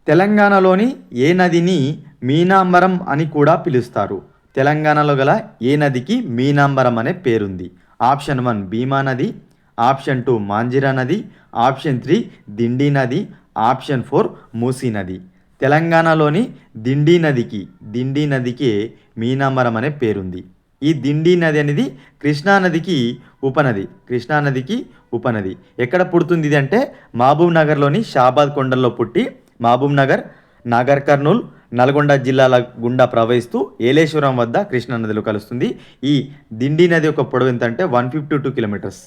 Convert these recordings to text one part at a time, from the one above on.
తెలంగాణలోని ఏ నదిని మీనాంబరం అని కూడా పిలుస్తారు? తెలంగాణలో గల ఏ నదికి మీనాంబరం అనే పేరుంది? ఆప్షన్ 1 భీమా నది, ఆప్షన్ 2 మాంజిరా నది, ఆప్షన్ 3 దిండి నది, ఆప్షన్ 4 మూసీ నది. తెలంగాణలోని దిండి నదికి మీనాంబరం అనే పేరుంది. ఈ దిండి నది అనేది కృష్ణా నదికి ఉపనది. ఎక్కడ పుడుతుంది ఇది అంటే మహబూబ్ నగర్లోని షాబాద్ కొండల్లో పుట్టి మహబూబ్ నగర్, నాగర్ కర్నూల్, నల్గొండ జిల్లాల గుండా ప్రవహిస్తూ ఏలేశ్వరం వద్ద కృష్ణా నదిలో కలుస్తుంది. ఈ దిండి నది యొక్క పొడవు ఎంత అంటే 152 కిలోమీటర్స్.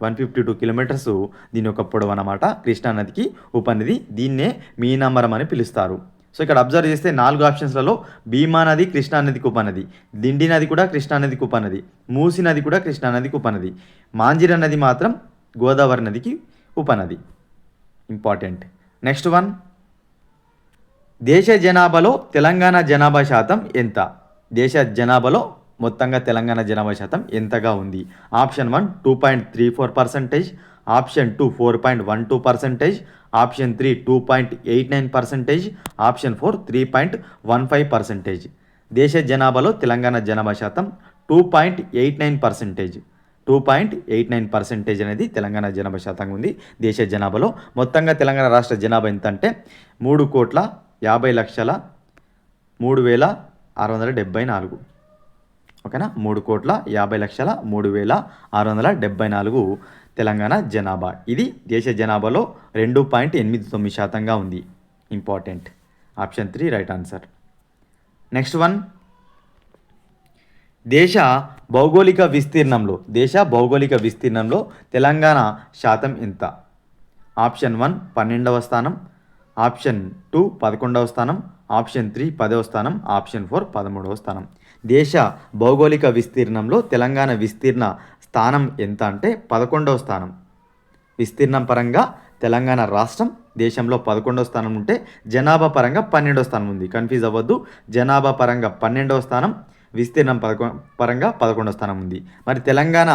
152 కిలోమీటర్స్ దీని యొక్క పొడవు అన్నమాట. కృష్ణా నదికి ఉపనది. దీన్నే మీనాంబరం అని పిలుస్తారు. సో ఇక్కడ అబ్జర్వ్ చేస్తే 4 ఆప్షన్స్లలో భీమా నది కృష్ణా నదికి ఉపనది, దిండి నది కూడా కృష్ణా నదికి ఉపనది, మూసీ నది కూడా కృష్ణా నదికి ఉపనది, మాంజిరా నది మాత్రం గోదావరి నదికి ఉపనది. ఇంపార్టెంట్. నెక్స్ట్ వన్, దేశ జనాభాలో తెలంగాణ జనాభా శాతం ఎంత? దేశ జనాభాలో మొత్తంగా తెలంగాణ జనాభా శాతం ఎంతగా ఉంది? Option 1 2.34%, option 2 4.12%, option 3 2.89%, option 4 3.15%. దేశ జనాభాలో తెలంగాణ జనాభా శాతం 2.89%. 2.89% అనేది తెలంగాణ జనాభా శాతంగా ఉంది దేశ జనాభాలో. మొత్తంగా తెలంగాణ రాష్ట్ర జనాభా ఎంత అంటే 3,50,03,674. ఓకేనా, 3,50,03,674 తెలంగాణ జనాభా. ఇది దేశ జనాభాలో 2.89% ఉంది. Important. Option 3 right answer. Next one, దేశ భౌగోళిక విస్తీర్ణంలో తెలంగాణ శాతం ఎంత? ఆప్షన్ 1 12వ స్థానం, ఆప్షన్ 2 11వ స్థానం, ఆప్షన్ 3 10వ స్థానం, ఆప్షన్ 4 13వ స్థానం. దేశ భౌగోళిక విస్తీర్ణంలో తెలంగాణ విస్తీర్ణ స్థానం ఎంత అంటే 11వ స్థానం. విస్తీర్ణం పరంగా తెలంగాణ రాష్ట్రం దేశంలో 11వ స్థానం ఉంటే జనాభా పరంగా 12వ స్థానం ఉంది. కన్ఫ్యూజ్ అవ్వద్దు. జనాభా పరంగా 12వ స్థానం, విస్తీర్ణం పరంగా 11వ స్థానం ఉంది. మరి తెలంగాణ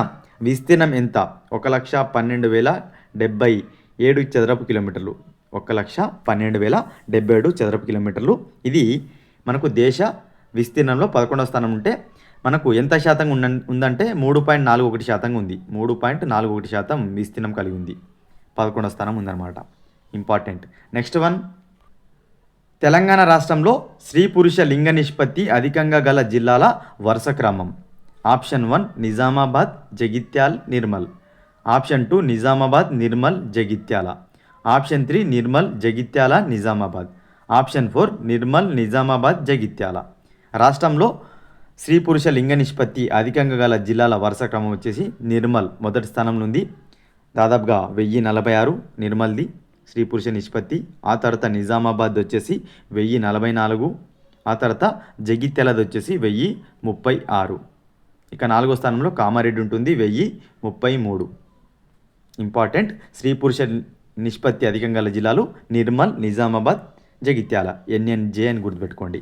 విస్తీర్ణం ఎంత? 1,12,077 చదరపు కిలోమీటర్లు. 1,12,077 చదరపు కిలోమీటర్లు. ఇది మనకు దేశ విస్తీర్ణంలో 11వ స్థానం ఉంటే మనకు ఎంత శాతం ఉందంటే 3.41% ఉంది. 3.41% విస్తీర్ణం కలిగి ఉంది. 11వ స్థానం ఉందన్నమాట. ఇంపార్టెంట్. నెక్స్ట్ వన్, తెలంగాణ రాష్ట్రంలో స్త్రీ పురుష లింగ నిష్పత్తి అధికంగా గల జిల్లాల వరుస క్రమం. Option 1 Nizamabad, Jagtial, Nirmal, option 2 Nizamabad, Nirmal, Jagtial, option 3 Nirmal, Jagtial, Nizamabad, option 4 Nirmal, Nizamabad, Jagtial. రాష్ట్రంలో స్త్రీ పురుష లింగ నిష్పత్తి అధికంగా గల జిల్లాల వరుస క్రమం వచ్చేసి నిర్మల్ మొదటి స్థానంలో ఉంది. దాదాపుగా 1046 నిర్మల్ది స్త్రీ పురుష నిష్పత్తి. ఆ తర్వాత నిజామాబాద్ వచ్చేసి 1044. ఆ తర్వాత జగిత్యాలది వచ్చేసి 1036. ఇక 4వ స్థానంలో కామారెడ్డి ఉంటుంది 1033. ఇంపార్టెంట్. స్త్రీ పురుష నిష్పత్తి అధికంగా గల జిల్లాలు నిర్మల్, నిజామాబాద్, జగిత్యాల. ఎన్ఎన్జే అని గుర్తుపెట్టుకోండి.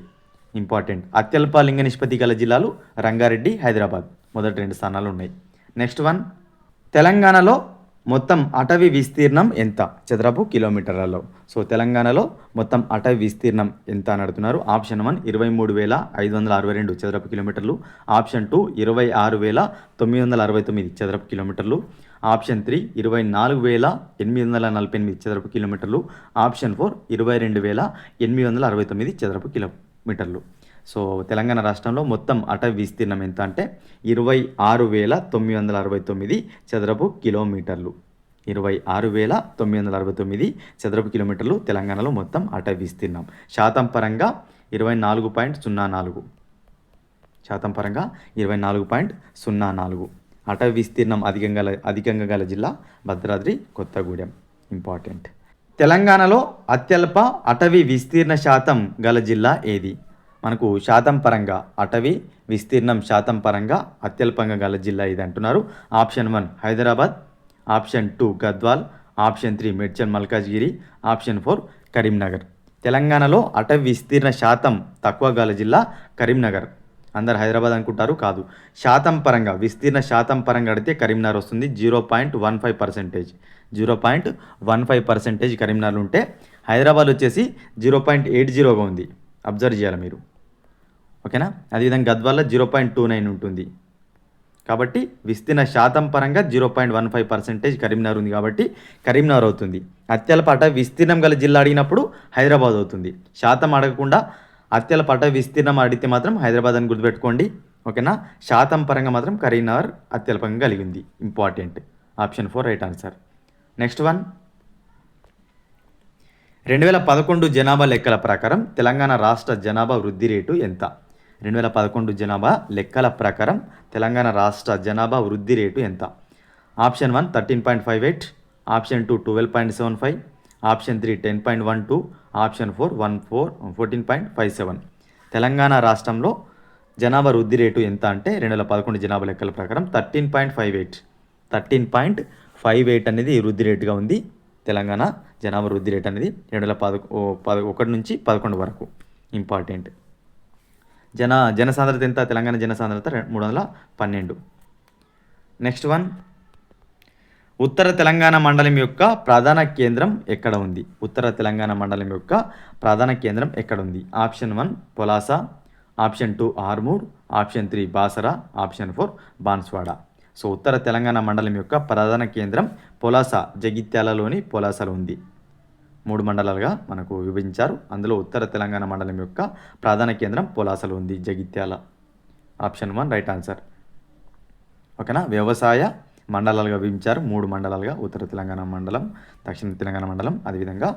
ఇంపార్టెంట్. అత్యల్ప లింగ నిష్పత్తి గల జిల్లాలు రంగారెడ్డి, హైదరాబాద్ మొదటి 2 స్థానాలు ఉన్నాయి. నెక్స్ట్ వన్, తెలంగాణలో మొత్తం అటవీ విస్తీర్ణం ఎంత చదరపు కిలోమీటర్లలో? సో తెలంగాణలో మొత్తం అటవీ విస్తీర్ణం ఎంత అని అడుగుతున్నారు. ఆప్షన్ 1 23,562 చదరపు కిలోమీటర్లు, ఆప్షన్ 2 26,969 చదరపు కిలోమీటర్లు, ఆప్షన్ 3 24,848 చదరపు కిలోమీటర్లు, ఆప్షన్ 4 22,869 చదరపు కిలోమీటర్లు. సో తెలంగాణ రాష్ట్రంలో మొత్తం అటవీ విస్తీర్ణం ఎంత అంటే 26,969 చదరపు కిలోమీటర్లు. 26,969 చదరపు కిలోమీటర్లు తెలంగాణలో మొత్తం అటవీ విస్తీర్ణం. శాతం పరంగా 24.04. శాతం పరంగా 24.04. అటవీ విస్తీర్ణం అధికంగా గల జిల్లా భద్రాద్రి కొత్తగూడెం. ఇంపార్టెంట్. తెలంగాణలో అత్యల్ప అటవీ విస్తీర్ణ శాతం గల జిల్లా ఏది? మనకు శాతం పరంగా అటవీ విస్తీర్ణం శాతం పరంగా అత్యల్పంగా గల జిల్లా ఇది అంటున్నారు. Option 1 Hyderabad, option 2 Gadwal, option 3 Medchal Malkajgiri, option 4 Karimnagar. తెలంగాణలో అటవీ విస్తీర్ణ శాతం తక్కువ గల జిల్లా కరీంనగర్. అందరు హైదరాబాద్ అనుకుంటారు, కాదు. శాతం పరంగా విస్తీర్ణ శాతం పరంగా అడిగితే కరీంనగర్ వస్తుంది. 0.15%. 0.15% కరీంనగర్ ఉంటే హైదరాబాద్ వచ్చేసి 0.80గా ఉంది, అబ్జర్వ్ చేయాలి మీరు. ఓకేనా, అదేవిధంగా గద్వాల 0.29 ఉంటుంది. కాబట్టి విస్తీర్ణ శాతం పరంగా 0.15% కరీంనగర్ ఉంది, కాబట్టి కరీంనగర్ అవుతుంది. అత్యల్ప అటవీ విస్తీర్ణం గల జిల్లా అడిగినప్పుడు హైదరాబాద్ అవుతుంది. శాతం అడగకుండా అత్యల్ప అటవీ విస్తీర్ణం అడిగితే మాత్రం హైదరాబాద్ అని గుర్తుపెట్టుకోండి. ఓకేనా, శాతం పరంగా మాత్రం కరీంనగర్ అత్యల్పంగా కలిగింది. Important. Option 4 right answer. Next one, 2011 జనాభా లెక్కల ప్రకారం తెలంగాణ రాష్ట్ర జనాభా వృద్ధి రేటు ఎంత? 2011 జనాభా లెక్కల ప్రకారం తెలంగాణ రాష్ట్ర జనాభా వృద్ధి రేటు ఎంత? Option 1 13.58, option 2 12.75, option 3 10.12, option 4 14.57. Telangana రాష్ట్రంలో జనాభా వృద్ధి రేటు ఎంత అంటే 2011 జనాభా లెక్కల ప్రకారం 13.58 అనేది వృద్ధి రేటుగా ఉంది. తెలంగాణ జనాభా వృద్ధి రేటు అనేది 2011 నుంచి 11 వరకు. ఇంపార్టెంట్. జనసాంద్రత ఎంత? తెలంగాణ జనసాంద్రత 312. నెక్స్ట్ వన్, ఉత్తర తెలంగాణ మండలం యొక్క ప్రధాన కేంద్రం ఎక్కడ ఉంది? ఉత్తర తెలంగాణ మండలం యొక్క ప్రధాన కేంద్రం ఎక్కడ ఉంది? Option 1 Polasa, option 2 Armur, option 3 Basara, option 4 Banswada. So ఉత్తర తెలంగాణ మండలం యొక్క ప్రధాన కేంద్రం పొలాస, జగిత్యాలలోని పొలాసలో ఉంది. 3 మండలాలుగా మనకు విభజించారు. అందులో ఉత్తర తెలంగాణ మండలం యొక్క ప్రధాన కేంద్రం పొలాసలో ఉంది, జగిత్యాల. Option 1 right answer. ఓకేనా, వ్యవసాయ మండలాలుగా విభజించారు. 3 మండలాలుగా ఉత్తర తెలంగాణ మండలం, దక్షిణ తెలంగాణ మండలం, అదేవిధంగా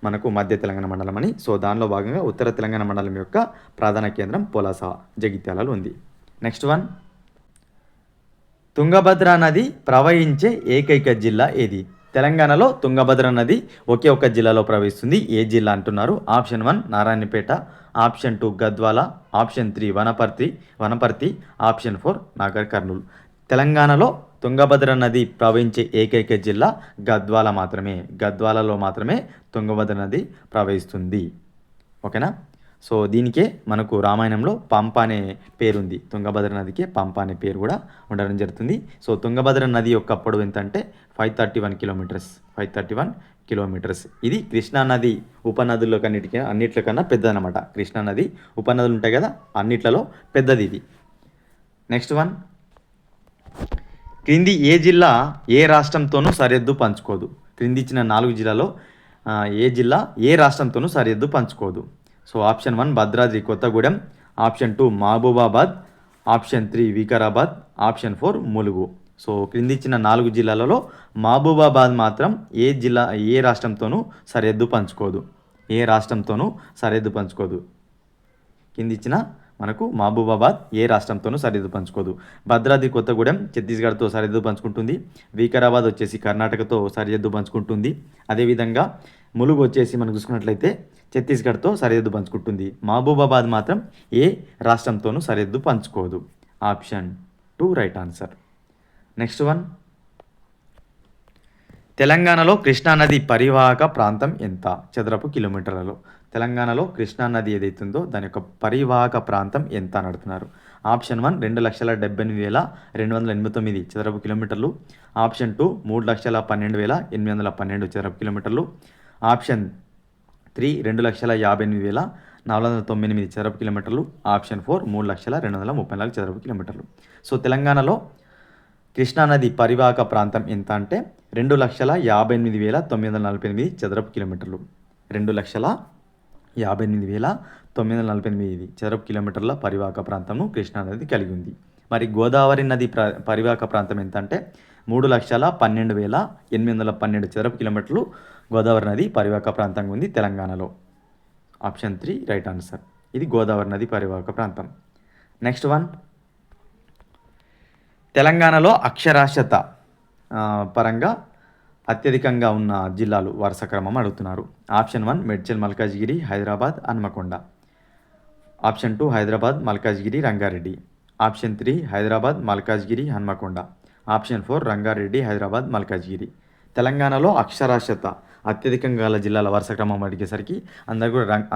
మనకు మధ్య తెలంగాణ మండలం అని. సో దానిలో భాగంగా ఉత్తర తెలంగాణ మండలం యొక్క ప్రధాన కేంద్రం పొలాస, జగిత్యాలలో ఉంది. నెక్స్ట్ వన్, తుంగభద్ర నది ప్రవహించే ఏకైక జిల్లా ఏది? తెలంగాణలో తుంగభద్ర నది ఒకే ఒక్క జిల్లాలో ప్రవహిస్తుంది. ఏ జిల్లా అంటున్నారు? Option 1 Narayanpet, option 2 Gadwal, option 3 Wanaparthy, option 4 Nagar Kurnool. తెలంగాణలో తుంగభద్ర నది ప్రవహించే ఏకైక జిల్లా గద్వాల మాత్రమే. గద్వాలలో మాత్రమే తుంగభద్ర నది ప్రవహిస్తుంది. ఓకేనా, సో దీనికే మనకు రామాయణంలో పంప అనే పేరుంది. తుంగభద్ర నదికి పంప అనే పేరు కూడా ఉండడం జరుగుతుంది. సో తుంగభద్ర నది యొక్క పొడవు ఎంత అంటే 531 కిలోమీటర్స్. ఇది కృష్ణా నది ఉపనదుల్లో అన్నిట్లకన్నా పెద్దదన్నమాట. కృష్ణా నది ఉపనదులు ఉంటాయి కదా, అన్నిట్లలో పెద్దది ఇది. నెక్స్ట్ వన్, క్రింది ఏ జిల్లా ఏ రాష్ట్రంతోనూ సరిహద్దు పంచుకోదు? క్రింది ఇచ్చిన 4 జిల్లాలో ఏ జిల్లా ఏ రాష్ట్రంతోనూ సరిహద్దు పంచుకోదు? So option 1 Bhadradri Kothagudem, option 2 Mahabubabad, option 3 Vikarabad, option 4 Mulugu. So క్రింది ఇచ్చిన 4 జిల్లాలలో మహబూబాబాద్ మాత్రం ఏ రాష్ట్రంతోనూ సరిహద్దు పంచుకోదు. కింది ఇచ్చిన మనకు మహబూబాబాద్ ఏ రాష్ట్రంతోనూ సరిహద్దు పంచుకోదు. భద్రాద్రి కొత్తగూడెం ఛత్తీస్గఢ్తో సరిహద్దు పంచుకుంటుంది. వికారాబాద్ వచ్చేసి కర్ణాటకతో సరిహద్దు పంచుకుంటుంది. అదేవిధంగా ములుగు వచ్చేసి మనం చూసుకున్నట్లయితే ఛత్తీస్గఢ్తో సరిహద్దు పంచుకుంటుంది. మహబూబాబాద్ మాత్రం ఏ రాష్ట్రంతోనూ సరిహద్దు పంచుకోదు. Option 2 right answer. Next one, తెలంగాణలో కృష్ణానది పరివాహక ప్రాంతం ఎంత చదరపు కిలోమీటర్లలో? తెలంగాణలో కృష్ణానది ఏదైతుందో దాని యొక్క పరివాహక ప్రాంతం ఎంత అని అడుగుతున్నారు. ఆప్షన్ 1 2,78,289 చదరపు కిలోమీటర్లు, ఆప్షన్ 2 3,12,812 చదరపు కిలోమీటర్లు, ఆప్షన్ 3 2,58,498 చదరపు కిలోమీటర్లు, ఆప్షన్ 4 3,02,234 చదరపు కిలోమీటర్లు. సో తెలంగాణలో కృష్ణానది పరివాహక ప్రాంతం ఎంత అంటే 2,58,948 చదరపు కిలోమీటర్లు. 2,58,948 చదరపు కిలోమీటర్ల పరివాహక ప్రాంతంను కృష్ణానది కలిగి ఉంది. మరి గోదావరి నది పరివాహక ప్రాంతం ఎంత అంటే 3,12,812 చదరపు కిలోమీటర్లు గోదావరి నది పరివాహక ప్రాంతంగా ఉంది తెలంగాణలో. Option 3 right answer. ఇది గోదావరి నది పరివాహక ప్రాంతం. నెక్స్ట్ వన్, తెలంగాణలో అక్షరాస్యత పరంగా అత్యధికంగా ఉన్న జిల్లాలు వరుస క్రమం అడుగుతున్నారు. Option 1 Medchal, Malkajgiri, Hyderabad, Hanamkonda, option 2 Hyderabad, Malkajgiri, Rangareddy, option 3 Hyderabad, Malkajgiri, Hanamkonda, option 4 Rangareddy, Hyderabad, Malkajgiri. తెలంగాణలో అక్షరాస్యత అత్యధికంగా గల జిల్లాల వరుస క్రమం అడిగేసరికి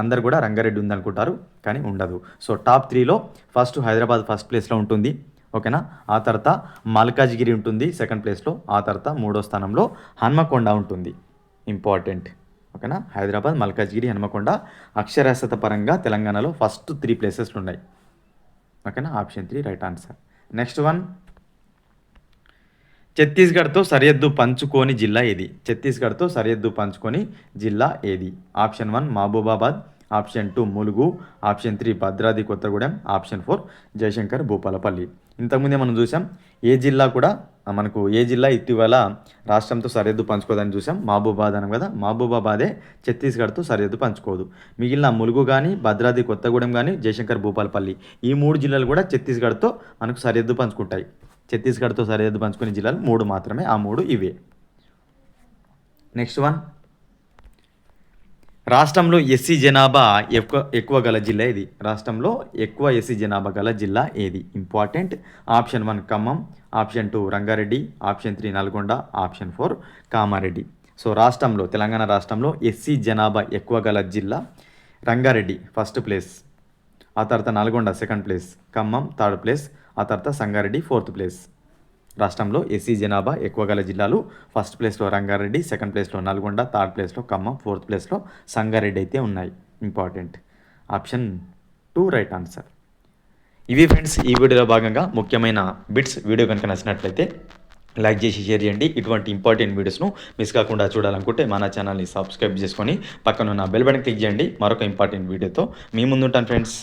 అందరు కూడా రంగారెడ్డి ఉందనుకుంటారు, కానీ ఉండదు. సో టాప్ 3లో ఫస్ట్ హైదరాబాద్ ఫస్ట్ ప్లేస్లో ఉంటుంది. ఓకేనా, ఆ తర్వాత మల్కాజ్గిరి ఉంటుంది సెకండ్ ప్లేస్లో, ఆ తర్వాత 3వ స్థానంలో హన్మకొండ ఉంటుంది. ఇంపార్టెంట్. ఓకేనా. హైదరాబాద్, మల్కాజ్గిరి, హన్మకొండ అక్షరాస్యత పరంగా తెలంగాణలో ఫస్ట్ 3 ప్లేసెస్లు ఉన్నాయి. ఓకేనా. Option 3 right answer. Next one, ఛత్తీస్గఢ్తో సరిహద్దు పంచుకోని జిల్లా ఏది? ఛత్తీస్గఢ్తో సరిహద్దు పంచుకొని జిల్లా ఏది? Option 1 Mahabubabad, option 2 Mulugu, option 3 Bhadradri Kothagudem, option 4 Jayashankar Bhupalpally. ఇంతకుముందే మనం చూసాం ఏ జిల్లా కూడా మనకు ఏ జిల్లా ఇటీవల రాష్ట్రంతో సరిహద్దు పంచుకోదని చూసాం. మహబూబాబాద్ అనం కదా, మహబూబాబాదే ఛత్తీస్గఢ్తో సరిహద్దు పంచుకోదు. మిగిలిన ములుగు కానీ, భద్రాద్రి కొత్తగూడెం కానీ, జయశంకర్ భూపాలపల్లి ఈ 3 జిల్లాలు కూడా ఛత్తీస్గఢ్తో మనకు సరిహద్దు పంచుకుంటాయి. ఛత్తీస్గఢ్తో సరిహద్దు పంచుకునే జిల్లాలు 3 మాత్రమే, ఆ 3 ఇవే. నెక్స్ట్ వన్, రాష్ట్రంలో ఎస్సీ జనాభా ఎక్కువ గల జిల్లా ఏది? రాష్ట్రంలో ఎక్కువ ఎస్సీ జనాభా గల జిల్లా ఏది? Important. Option 1 Khammam, option 2 Rangareddy, option 3 Nalgonda, option 4 Kamareddy. So రాష్ట్రంలో, తెలంగాణ రాష్ట్రంలో ఎస్సీ జనాభా ఎక్కువ గల జిల్లా రంగారెడ్డి ఫస్ట్ ప్లేస్, ఆ తర్వాత Nalgonda second place, Khammam third place, ఆ తర్వాత సంగారెడ్డి ఫోర్త్ ప్లేస్. రాష్ట్రంలో ఎస్సీ జనాభా ఎక్కువ గల జిల్లాలు ఫస్ట్ ప్లేస్లో రంగారెడ్డి, సెకండ్ ప్లేస్లో నల్గొండ, థర్డ్ ప్లేస్లో ఖమ్మం, ఫోర్త్ ప్లేస్లో సంగారెడ్డి అయితే ఉన్నాయి. ఇంపార్టెంట్. Option 2 right answer. ఇవి ఫ్రెండ్స్ ఈ వీడియోలో భాగంగా ముఖ్యమైన బిట్స్. వీడియో కనుక నచ్చినట్లయితే లైక్ చేసి షేర్ చేయండి. ఇటువంటి ఇంపార్టెంట్ వీడియోస్ను మిస్ కాకుండా చూడాలనుకుంటే మన ఛానల్ని సబ్స్క్రైబ్ చేసుకొని పక్కన ఉన్న బెల్ బటన్ క్లిక్ చేయండి. మరొక ఇంపార్టెంట్ వీడియోతో మీ ముందుంటాను ఫ్రెండ్స్.